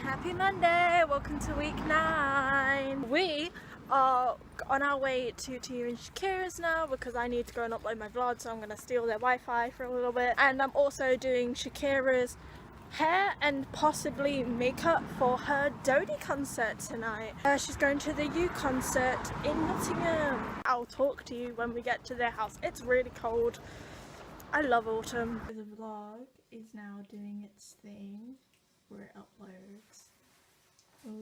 Happy Monday! Welcome to week 9. We are on our way to Tia and Shakira's now because I need to go and upload my vlog, so I'm going to steal their Wi-Fi for a little bit. And I'm also doing Shakira's hair and possibly makeup for her Dodie concert tonight. She's going to the U concert in Nottingham. I'll talk to you when we get to their house. It's really cold. I love autumn. The vlog is now doing its thing where it uploads. Ooh.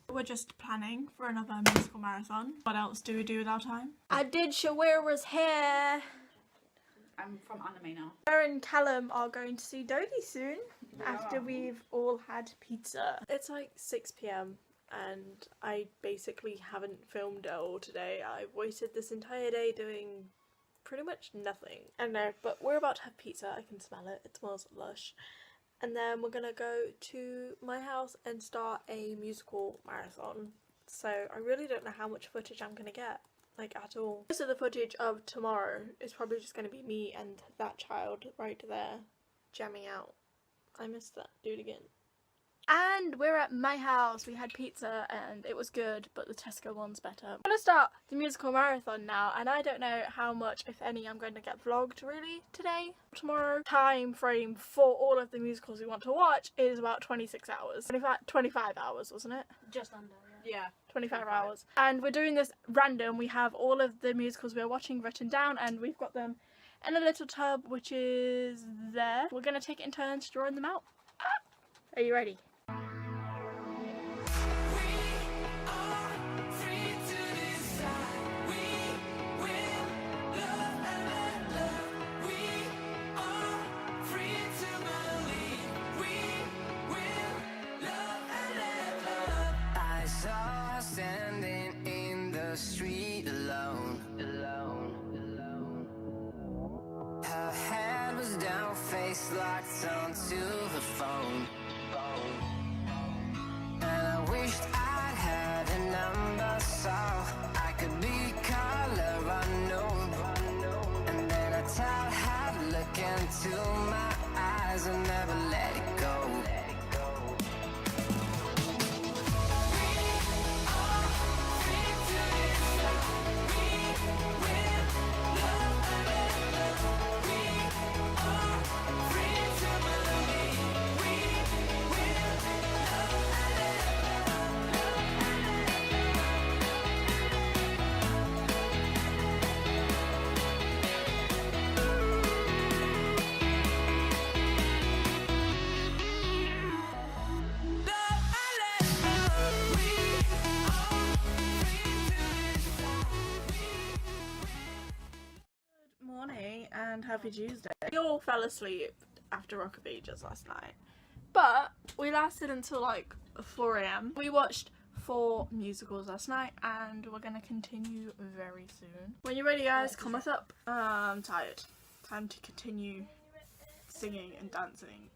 We're just planning for another musical marathon. What else do we do with our time? I did Shakira's hair. I'm from anime now. Her and Callum are going to see Dodie soon after we've all had pizza. It's like 6 PM and I basically haven't filmed at all today. I wasted this entire day doing pretty much nothing. I don't know, but we're about to have pizza. I can smell it. It smells lush. And then we're gonna go to my house and start a musical marathon. So I really don't know how much footage I'm gonna get, like at all. Most of the footage of tomorrow is probably just gonna be me and that child right there jamming out. I missed that. Do it again. And we're at my house. We had pizza and it was good, but the Tesco one's better. I'm gonna start the musical marathon now, and I don't know how much, if any, I'm going to get vlogged really today, tomorrow. Time frame for all of the musicals we want to watch is about 26 hours. 25 hours, wasn't it? Just under, yeah. 25 hours. And we're doing this random. We have all of the musicals we're watching written down, and we've got them in a little tub, which is there. We're gonna take it in turns drawing them out. Are you ready? Street alone. Her head was down, face locked onto her phone. And I wished I'd had a number so I could be color unknown. And then I taught her to look into my eyes and never let it go. And happy Tuesday. We all fell asleep after Rock of Ages last night, but we lasted until like 4 AM. We watched 4 musicals last night and we're gonna continue very soon. When you're ready, guys, come with up. I'm tired. Time to continue singing and dancing.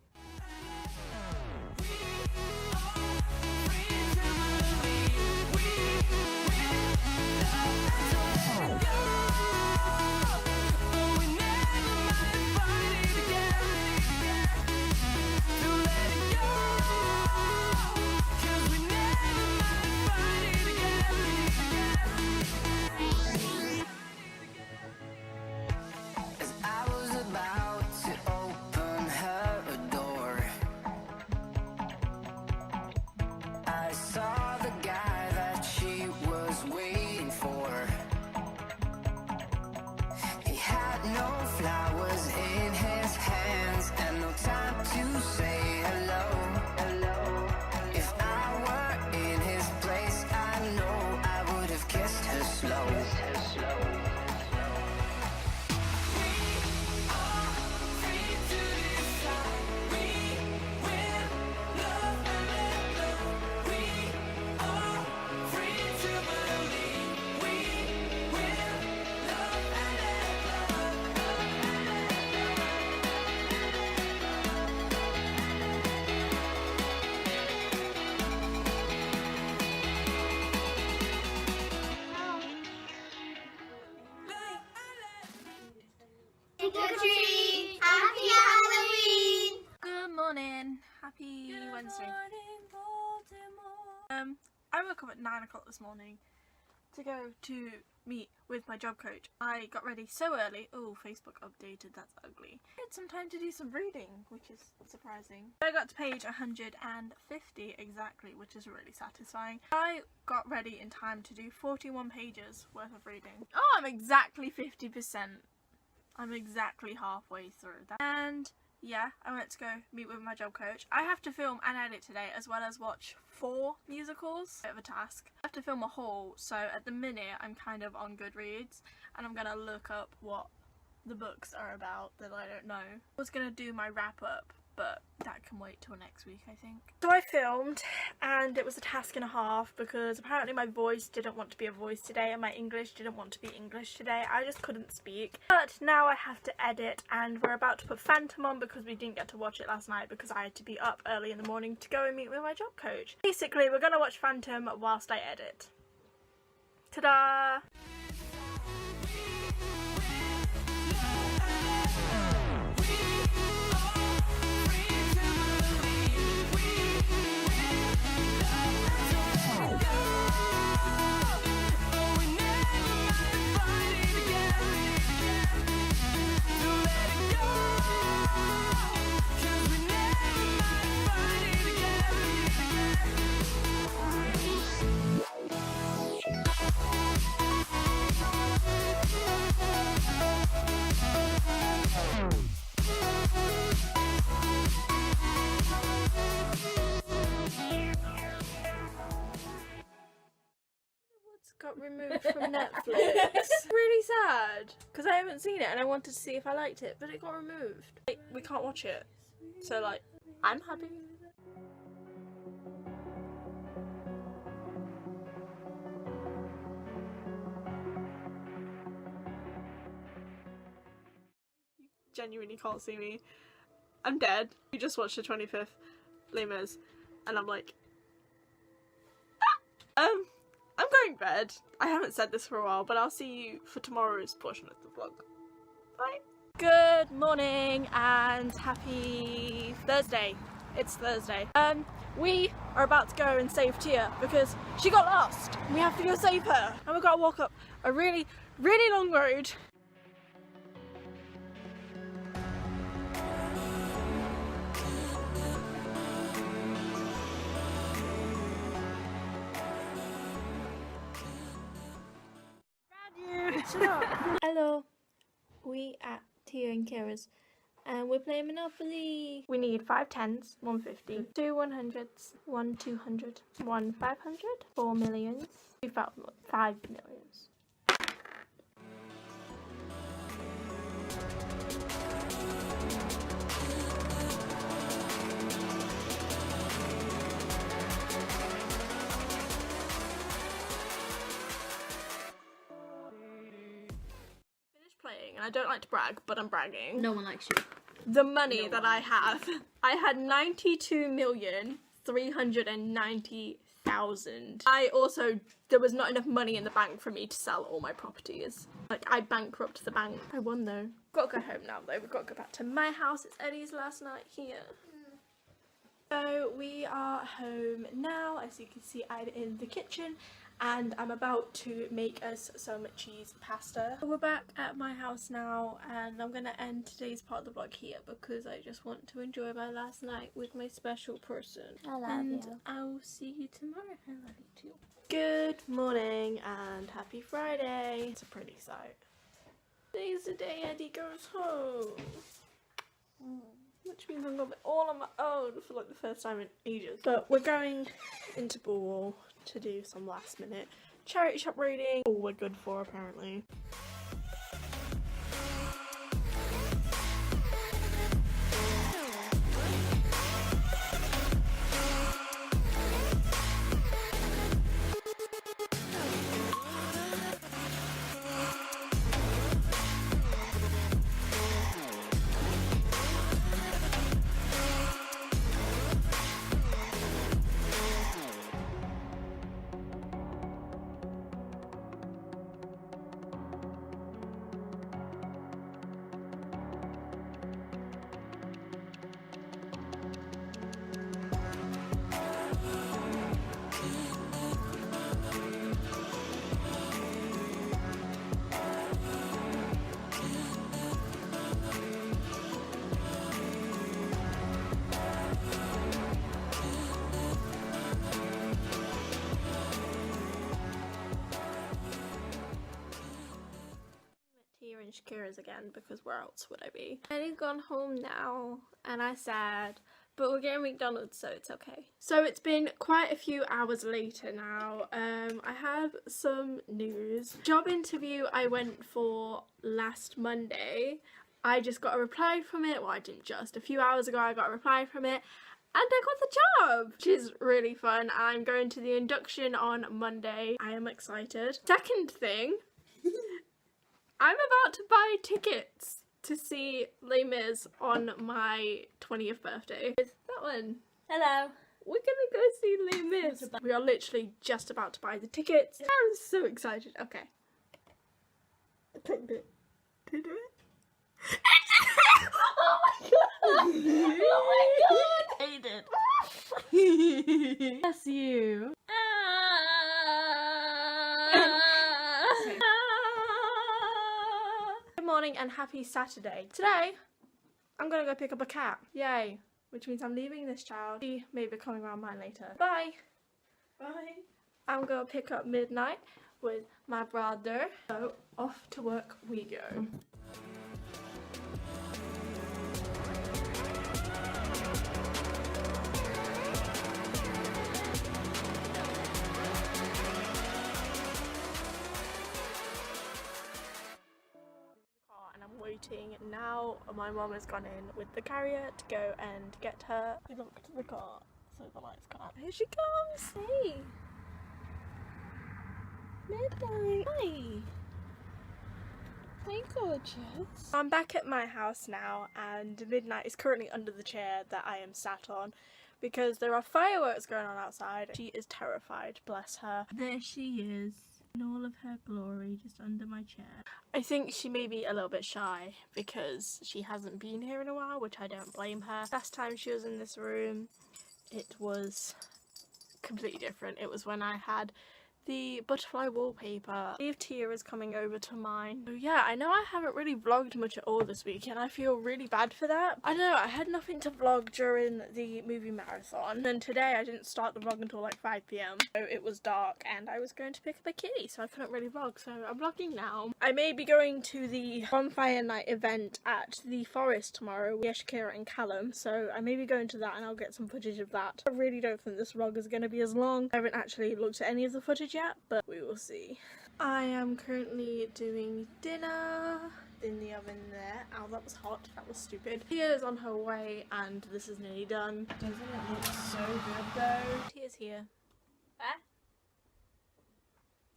morning. Happy Wednesday. I woke up at 9 o'clock this morning to go to meet with my job coach. I got ready so early. Oh, Facebook updated, that's ugly. I had some time to do some reading, which is surprising. I got to page 150 exactly, which is really satisfying. I got ready in time to do 41 pages worth of reading. Oh, I'm exactly 50%. I'm exactly halfway through that. And yeah, I went to go meet with my job coach. I have to film and edit today, as well as watch 4 musicals. Bit of a task. I have to film a haul, so at the minute I'm kind of on Goodreads, and I'm gonna look up what the books are about that I don't know. I was gonna do my wrap up, but that can wait till next week, I think. So I filmed, and it was a task and a half, because apparently my voice didn't want to be a voice today, and my English didn't want to be English today. I just couldn't speak. But now I have to edit, and we're about to put Phantom on because we didn't get to watch it last night because I had to be up early in the morning to go and meet with my job coach. Basically, we're gonna watch Phantom whilst I edit. Ta-da! Got removed from Netflix. Really sad, because I haven't seen it and I wanted to see if I liked it, but it got removed. Like, we can't watch it, so like, I'm happy. You genuinely can't see me. I'm dead. You just watched the 25th Les Mis, and I'm like, I'm going to bed. I haven't said this for a while, but I'll see you for tomorrow's portion of the vlog. Bye. Good morning and happy Thursday. It's Thursday. We are about to go and save Tia because she got lost. We have to go save her. And we've got to walk up a really, really long road. Hello, we at Tia and Kira's, and we're playing Monopoly. We need 5 10s, 1 50, 2 100s, 1 200, 1 500, 4 millions, 5 millions. Playing, and I don't like to brag, but I'm bragging. No one likes you. The money that I have, I had 92,390,000. I also, there was not enough money in the bank for me to sell all my properties. Like, I bankrupted the bank. I won though. Gotta go home now though. We've got to go back to my house. It's Eddie's last night here. So we are home now. As you can see, I'm in the kitchen and I'm about to make us some cheese pasta. We're back at my house now, and I'm gonna end today's part of the vlog here because I just want to enjoy my last night with my special person. I love and you. I'll see you tomorrow. I love you too. Good morning and happy Friday. It's a pretty sight. Today's the day Eddie goes home. Which means I'm gonna be all on my own for like the first time in ages. But we're going into Borwall to do some last minute charity shop reading. All we're good for apparently. upstairs again because where else would I be? I've gone home now and I said, but we're getting McDonald's, so it's okay. So it's been quite a few hours later now. I have some news. Job interview I went for last Monday. I just got a reply from it. Well, I didn't just. A few hours ago I got a reply from it. And I got the job, which is really fun. I'm going to the induction on Monday. I am excited. Second thing, I'm about to buy tickets to see Les Mis on my 20th birthday. That one. Hello. We're gonna go see Les Mis. We are literally just about to buy the tickets. I'm so excited. Okay. I clicked it. Did you do it? Oh my god! Oh my god! I did. Bless you. Good morning and happy Saturday. Today, I'm gonna go pick up a cat. Yay. Which means I'm leaving this child. She may be coming around mine later. Bye. Bye. I'm gonna pick up Midnight with my brother. So off to work we go. Waiting now. My mom has gone in with the carrier to go and get her. We locked the car so the lights come out. Here she comes. Hey, Midnight. Hi. Hi, gorgeous. I'm back at my house now, and Midnight is currently under the chair that I am sat on because there are fireworks going on outside. She is terrified, bless her. There she is, in all of her glory, just under my chair. I think she may be a little bit shy because she hasn't been here in a while, which I don't blame her. Last time she was in this room, it was completely different. It was when I had the butterfly wallpaper. I believe Tia is coming over to mine. So yeah, I know I haven't really vlogged much at all this week and I feel really bad for that. I don't know, I had nothing to vlog during the movie marathon, and today I didn't start the vlog until like 5 PM. So it was dark and I was going to pick up a kitty, so I couldn't really vlog, so I'm vlogging now. I may be going to the Bonfire night event at the forest tomorrow with Shakira and Callum, so I may be going to that and I'll get some footage of that. I really don't think this vlog is going to be as long. I haven't actually looked at any of the footage yet, but we will see. I am currently doing dinner in the oven there. Ow, that was hot. That was stupid. Tia's on her way and this is nearly done. Doesn't it look so good though? Tia's here.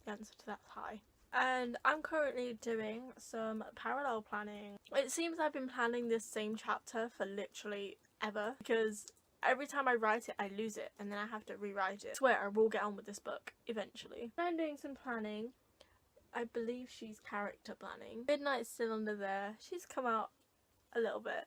The answer to that's hi. And I'm currently doing some parallel planning. It seems I've been planning this same chapter for literally ever because every time I write it, I lose it, and then I have to rewrite it. I swear I will get on with this book eventually. I'm doing some planning. I believe she's character planning. Midnight's still under there. She's come out a little bit.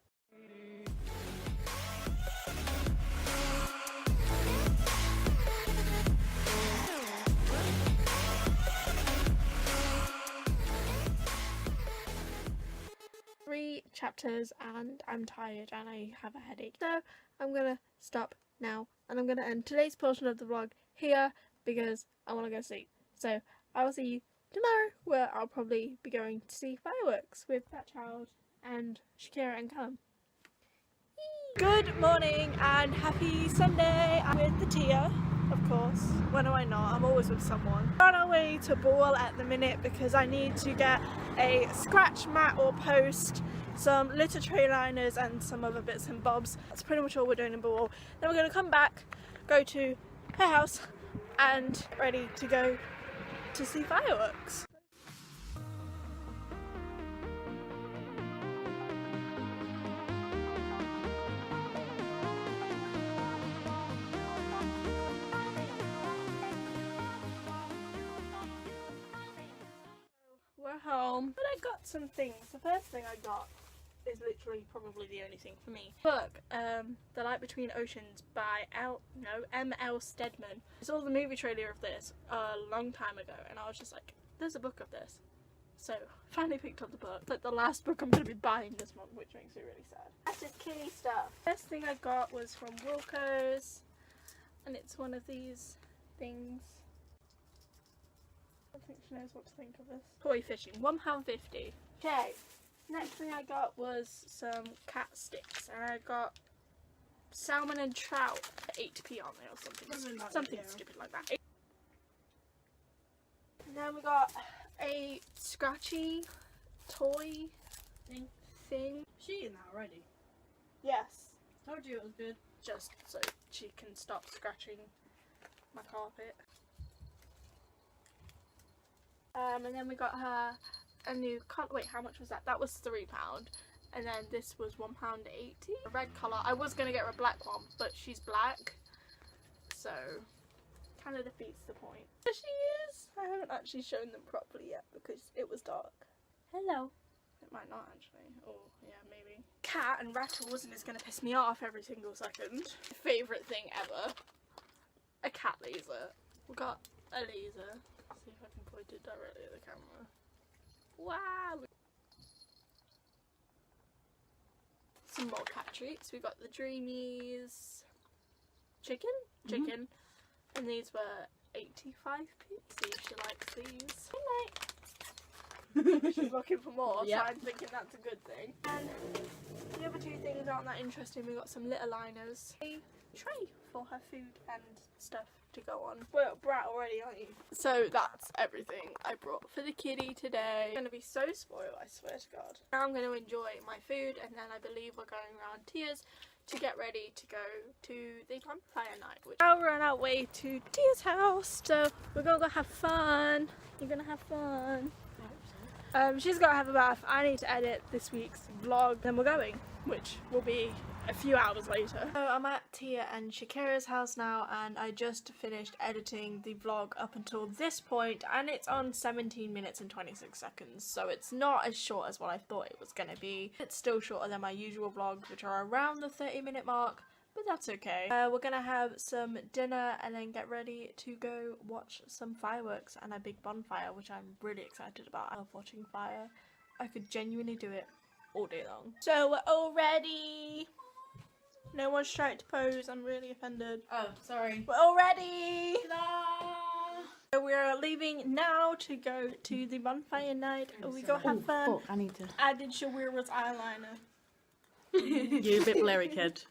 Three chapters and I'm tired and I have a headache. So I'm gonna stop now and I'm gonna end today's portion of the vlog here because I want to go sleep. So I will see you tomorrow where I'll probably be going to see fireworks with that child and Shakira and Callum. Good morning and happy Sunday. I'm with the Tia, of course. When am I not? I'm always with someone. We're on our way to Ball at the minute because I need to get a scratch mat or post, some litter tray liners and some other bits and bobs. That's pretty much all we're doing in Ball. Then we're going to come back, go to her house and ready to go to see fireworks. We're home, but I got some things. The first thing I got is literally probably the only thing for me. Book, The Light Between Oceans by M.L. Stedman. I saw the movie trailer of this a long time ago and I was just like, there's a book of this. So, finally picked up the book. It's like the last book I'm going to be buying this month, which makes me really sad. That's just kitty stuff. First thing I got was from Wilco's and it's one of these things. I think she knows what to think of this. Toy fishing, £1.50. Okay, Next thing I got was some cat sticks, and I got salmon and trout for 8p on there or something stupid like that. And then we got a scratchy toy thing. She eating that already? Yes, Told you it was good. just so she can stop scratching my carpet. And then we got her a new wait, how much was that? That was £3. And then this was £1.80. A red colour. I was gonna get her a black one, but she's black, so kind of defeats the point. There she is. I haven't actually shown them properly yet because it was dark. Hello. It might not actually. Oh yeah, maybe. Cat and rattles, and it's gonna piss me off every single second. Favourite thing ever. A cat laser. We got a laser. Let's see if I can point it directly at the camera. Wow. Some more cat treats. We got the Dreamies chicken, and these were 85p. See if she likes these. She's looking for more, Yep. so I'm thinking that's a good thing. And the other two things aren't that interesting. We got some litter liners, a tray for her food and stuff to go on. Spoiled brat already, aren't you? So that's everything I brought for the kitty today. I'm gonna be so spoiled, I swear to God. Now I'm gonna enjoy my food, and then I believe we're going around Tia's to get ready to go to the Bonfire night. Now we're on our way to Tia's house, so we're gonna go have fun. You're gonna have fun. She's got to have a bath. I need to edit this week's vlog. Then we're going, which will be a few hours later. So I'm at Tia and Shakira's house now, and I just finished editing the vlog up until this point, and it's on 17 minutes and 26 seconds, so it's not as short as what I thought it was going to be. It's still shorter than my usual vlogs, which are around the 30-minute mark, but that's okay. We're gonna have some dinner and then get ready to go watch some fireworks and a big bonfire, which I'm really excited about. I love watching fire. I could genuinely do it all day long. So we're all ready. No one's trying to pose. I'm really offended. Oh, sorry. We're all ready. Ta-da! So we are leaving now to go to the bonfire night. We go have fun. I need to. I did Shawira's eyeliner. You're a bit blurry, kid.